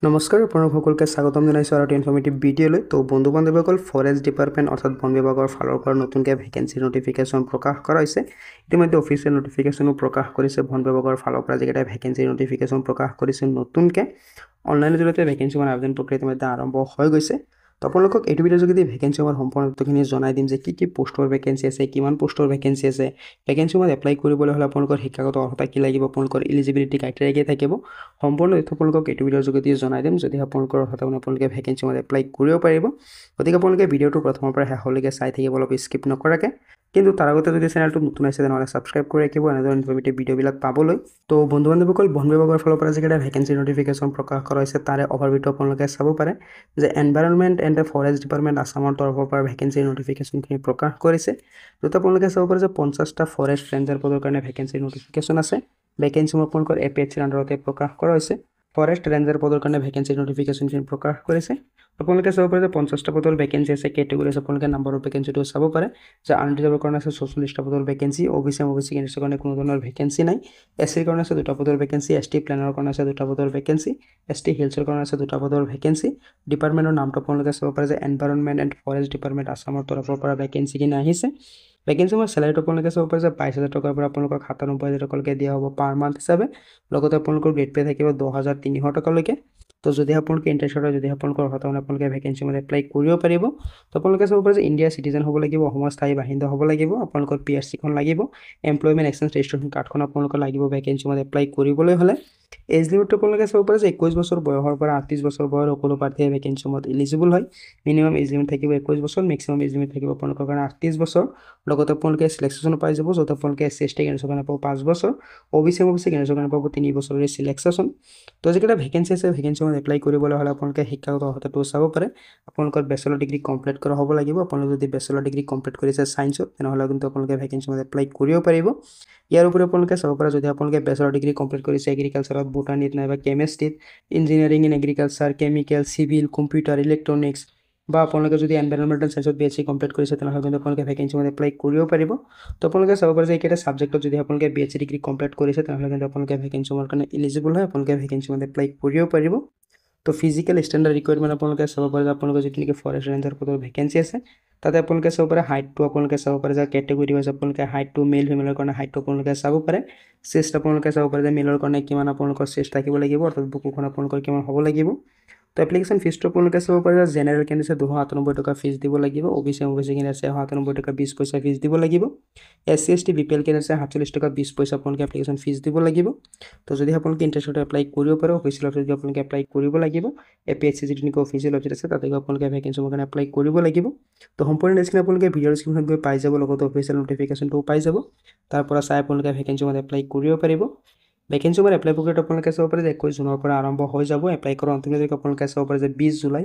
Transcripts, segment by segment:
নমস্কাৰ আপোনালোক সকলোকে স্বাগতম জনাইছোঁ আৰু এটা ইনফৰ্মেটিভ ভিডিঅ'লৈ। তো বন্ধু বান্ধৱীসকল, ফৰেষ্ট ডিপাৰ্টমেণ্ট অৰ্থাৎ বন বিভাগৰ ফালৰ পৰা নতুনকৈ ভেকেঞ্চি নটিফিকেশ্যন প্ৰকাশ কৰা হৈছে। ইতিমধ্যে অফিচিয়েল নটিফিকেশ্যনো প্ৰকাশ কৰিছে বন বিভাগৰ ফালৰ পৰা, যিকেইটা ভেকেঞ্চি নটিফিকেশ্যন প্ৰকাশ কৰিছে নতুনকৈ। অনলাইনৰ জৰিয়তে ভেকেঞ্চিসমূহ আবেদন প্ৰক্ৰিয়া ইতিমধ্যে আৰম্ভ হৈ গৈছে। তো আপোনালোকক এইটো ভিডিঅ'ৰ যোগেদি ভেকেঞ্চিসমূহৰ সম্পূৰ্ণ তথ্যখিনি জনাই দিম যে কি পোষ্টৰ ভেকেঞ্চি আছে, কিমান পোষ্টৰ ভেকেঞ্চি আছে, ভেকেঞ্চিসমূহত এপ্লাই কৰিবলৈ হ'লে আপোনালোকৰ শিক্ষাগত অৰ্হতা কি লাগিব, আপোনালোকৰ এলিজিবিলিটি ক্ৰাইটেৰিয়া কি থাকিব, সম্পূৰ্ণ তথ্য আপোনালোকক এইটো ভিডিঅ'ৰ যোগেদি জনাই দিম। যদি আপোনালোকৰ অৰ্হতা আপোনালোকে ভেকেঞ্চিসমূহত এপ্লাই কৰিব পাৰিব, গতিকে আপোনালোকে ভিডিঅ'টো প্ৰথমৰ পৰা শেষলৈকে চাই থাকিব, অলপ স্কিপ নকৰাকৈ। কিন্তু তাৰ আগতে যদি চেনেলটো নতুন হৈছে তেনেহ'লে ছাবস্ক্ৰাইব কৰি ৰাখিব এনেধৰণৰ ইনফৰ্মেটিভ ভিডিঅ'বিলাক পাবলৈ। তো বন্ধু বান্ধৱীসকল, বন বিভাগৰ ফালৰ পৰা যিকেইটা ভেকেঞ্চি নটিফিকেশ্যন প্ৰকাশ কৰা হৈছে তাৰে অভাৰভিউটো আপোনালোকে চাব পাৰে যে এনভাইৰনমেণ্ট এণ্ড ফৰেষ্ট ডিপাৰ্টমেণ্ট আছামৰ তৰফৰ পৰা ভেকেঞ্চি নটিফিকেশ্যনখিনি প্ৰকাশ কৰিছে। য'ত আপোনালোকে চাব পাৰে যে 50টা ফৰেষ্ট ৰেঞ্জাৰ পদৰ কাৰণে ভেকেঞ্চি নটিফিকেশ্যন আছে। ভেকেঞ্চিসমূহ আপোনালোকৰ APHCৰ আণ্ডাৰতে প্ৰকাশ কৰা হৈছে। ফৰেষ্ট ৰেঞ্জাৰ পদৰ কাৰণে ভেকেঞ্চি নটিফিকেশ্যনখিনি প্ৰকাশ কৰিছে। আপোনালোকে চাব পাৰে যে 50টা পদৰ ভেকেঞ্চি আছে। কেটেগৰী আছে, আপোনালোকে নাম্বাৰ অফ ভেকেঞ্চিটো চাব পাৰে যে আনৰিজাৰ্ভৰ কাৰণে আছে 44টা পদৰ ভেকেঞ্চি। OBC কেণ্ডিডেটৰ কাৰণে কোনো ধৰণৰ ভেকেঞ্চি নাই। SCৰ কাৰণে আছে 2টা পদৰ ভেকেঞ্চি। ST প্লেনাৰৰ কাৰণে আছে 2টা পদৰ ভেকেঞ্চি। ST হিলছৰ কাৰণে আছে 2টা পদৰ ভেকেঞ্চি। ডিপাৰ্টমেণ্টৰ নামটো আপোনালোকে চাব পাৰে যে এনভাইৰনমেণ্ট এণ্ড ফৰেষ্ট ডিপাৰ্টমেণ্ট আছামৰ তৰফৰ পৰা ভেকেঞ্চিখিনি আহিছে। ভেকেঞ্চিসমূহৰ চেলাৰীটো আপোনালোকে চাব পাৰে যে 22,000 টকাৰ পৰা আপোনালোকক 97,000 টকালৈকে দিয়া হ'ব পাৰ মান্থ হিচাপে। লগতে আপোনালোকৰ গ্ৰেড পে থাকিব 10,300 টকালৈকে। তো যদি আপোনালোকে ইণ্টাৰেষ্টেড হয়, যদি আপোনালোকৰ অৰ্হতা আপোনালোকে ভেকেঞ্চিসমূহত এপ্লাই কৰিব পাৰিব। তো আপোনালোকে চাব পাৰে যে ইণ্ডিয়াৰ চিটিজেন হ'ব লাগিব, অসমৰ স্থায়ী বাসিন্দা হ'ব লাগিব, আপোনালোকৰ PRCখন লাগিব, এমপ্লয়মেণ্ট এক্সচেঞ্জ ৰেজিষ্ট্ৰেশ্যন কাৰ্ডখন আপোনালোকৰ লাগিব ভেকেঞ্চিসমূহত এপ্লাই কৰিবলৈ হ'লে। এজ লিমিটটো আপোনালোকে চাব পাৰে যে 21 বছৰ বয়সৰ পৰা 38 বছৰ বয়সৰ সকলো প্ৰাৰ্থীয়ে ভেকেঞ্চিসমূহত এলিজিবল হয়। মিনিমাম এজ লিমিট থাকিব 21 বছৰ, মেক্সিমাম এজ লিমিট থাকিব আপোনালোকৰ কাৰণে 38 বছৰ। লগতে আপোনালোকে চিলেকশ্যন পাই যাব, য'ত আপোনালোকে SC/ST কেণ্ডিডেটৰ কাৰণে পাব 5 বছৰ, OBC কেণ্ডিডেটৰ কাৰণে পাব 3 বছৰৰ চিলেকশ্যন। তো যিকেইটা ভেকেঞ্চি আছে ভেকেঞ্চিসমূহত এপ্লাই কৰিবলৈ হ'লে আপোনালোকে শিক্ষাগত অৰ্হতাটো চাব পাৰে। আপোনালোকৰ বেচেলৰ ডিগ্ৰী কমপ্লিট কৰা হ'ব লাগিব। আপোনালোকে যদি বেচেলৰ ডিগ্ৰী কমপ্লিট কৰিছে ছায়েন্সত তেনেহ'লে কিন্তু আপোনালোকে ভেকেঞ্চিসমূহত এপ্লাই কৰিব পাৰিব। ইয়াৰ উপৰি আপোনালোকে চাব পাৰে যদি আপোনালোকে বেচেলৰ ডিগ্ৰী কমপ্লিট কৰিছে এগ্ৰিকালচাৰত, বোটানীত নাইবা কেমেষ্ট্ৰিত, engineering in agriculture, chemical, civil, computer, electronics বা আপোনালোকে যদি এনভাইৰনমেণ্টেল চায়েন্সত BSc কমপ্লিট কৰিছে তেনেহ'লে কিন্তু আপোনালোকে ভেকেঞ্চিসমূহত এপ্লাই কৰিব পাৰিব। তো আপোনালোকে চাব পাৰে যে এইকেইটা ছাবজেক্টত যদি আপোনালোকে BSc ডিগ্ৰী কমপ্লিট কৰিছে তেনেহ'লে কিন্তু আপোনালোকে ভেকেঞ্চিসমূহৰ কাৰণে এলিজিবল হয়, আপোনালোকে ভেকেঞ্চিসমূহত এপ্লাই কৰিব পাৰিব। তো ফিজিকেল ষ্টেণ্ডাৰ্ড ৰিকুৱাৰমেণ্ট আপোনালোকে চাব পাৰে যে আপোনালোকৰ যিটো নেকি ফৰেষ্ট ৰেঞ্জাৰ পদৰ ভেকেঞ্চি আছে তাতে আপোনালোকে চাব পাৰে হাইটটো আপোনালোকে চাব পাৰে যে কেটেগৰী ৱাইজ আপোনালোকে হাইটটো মেল ফিমেলৰ কাৰণে হাইটটো আপোনালোকে চাব পাৰে। চেষ্ট আপোনালোকে চাব পাৰে যে মেলৰ কাৰণে কিমান আপোনালোকৰ চেষ্ট থাকিব লাগিব, অৰ্থাৎ বুকুখন আপোনালোকৰ কিমান হ'ব লাগিব। তো এপ্লিকেশ্যন ফিজটো আপোনালোকে চাব পাৰে যে জেনেৰেল কেণ্ডিডেটে 298 টকা ফিজ দিব লাগিব, OBC কেণ্ডিডেটে 197 টকা 20 পইচা ফিজ দিব লাগিব, SC/ST BPL কেণ্ডিডেটে 47 টকা 20 পইচা আপোনালোকে এপ্লিকেশ্যন ফিজ দিব লাগিব। তো যদি আপোনালোকে ইণ্টাৰেষ্টত এপ্লাই কৰিব পাৰে, অফিচিয়েলত যদি আপোনালোকে এপ্লাই কৰিব লাগিব, APHC যিটো নেকি অফিচিয়েল ৱেবছাইট আছে তাতে গৈ আপোনালোকে ভেকেঞ্চিৰ কাৰণে এপ্লাই কৰিব লাগিব। তো সম্পূৰ্ণ লিষ্টখিনি আপোনালোকে ভিডিঅ'ৰ স্ক্ৰীণত গৈ পাই যাব, লগতে অফিচিয়েল নটিফিকেশ্যনটোও পাই যাব। তাৰ পৰা চাই আপোনালোকে ভেকেঞ্চিসমূহত এপ্লাই কৰিব পাৰিব। ভেকেঞ্চিসমূহত এপ্লাই প্ৰক্ৰিয়াটো আপোনালোকে চাব পাৰে যে 21 জুনৰ পৰা আৰম্ভ হৈ যাব। এপ্লাই কৰাৰ অন্তিম তাৰিখ আপোনালোকে চাব পাৰে যে 20 জুলাই।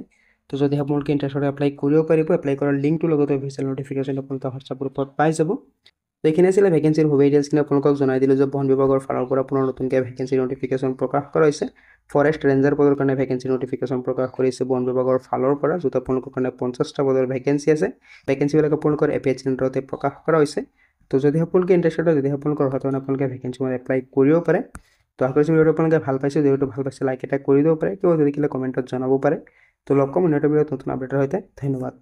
তো যদি আপোনালোকে ইণ্টাৰেষ্টত এপ্লাই কৰিব পাৰিব, এপ্লাই কৰাৰ লিংকটো লগতে অফিচিয়েল নটিফিকেশ্যন আপোনালোকে হোৱাটছআপ গ্ৰুপত পাই যাব। তো এইখিনি আছিলে ভেকেঞ্চিৰ সুবিধা ডিটেইলছখিনি আপোনালোকক জনাই দিলোঁ যে বন বিভাগৰ ফালৰ পৰা পুনৰ নতুনকৈ ভেকেঞ্চি নটিফিকেশ্যন প্ৰকাশ কৰা হৈছে। ফৰেষ্ট ৰেঞ্জাৰ পদৰ কাৰণে ভেকেঞ্চি নটিফিকেশ্যন প্ৰকাশ কৰিছে বন বিভাগৰ ফালৰ পৰা, য'ত আপোনালোকৰ কাৰণে 50টা পদৰ ভেকেঞ্চি আছে। ভেকেঞ্চিবিলাক আপোনালোকৰ APHC আণ্ডাৰতে প্ৰকাশ কৰা হৈছে। তো যদি আপোনালোকে ইণ্টাৰেষ্টেড হয়, যদি আপোনালোকৰ অৰ্হতা আপোনালোকে ভেকেঞ্চিসমূহত এপ্লাই কৰিব পাৰে। তো আশা কৰিছোঁ ভিডিঅ'টো আপোনালোকে ভাল পাইছে। ভিডিঅ'টো ভাল পাইছে লাইক এটা কৰি দিব পাৰে, কিবা যদি কিবা কমেণ্টত জনাব পাৰে। তো লগ পাম অন্য এটা ভিডিঅ'ত নতুন আপডেটৰ সৈতে। ধন্যবাদ।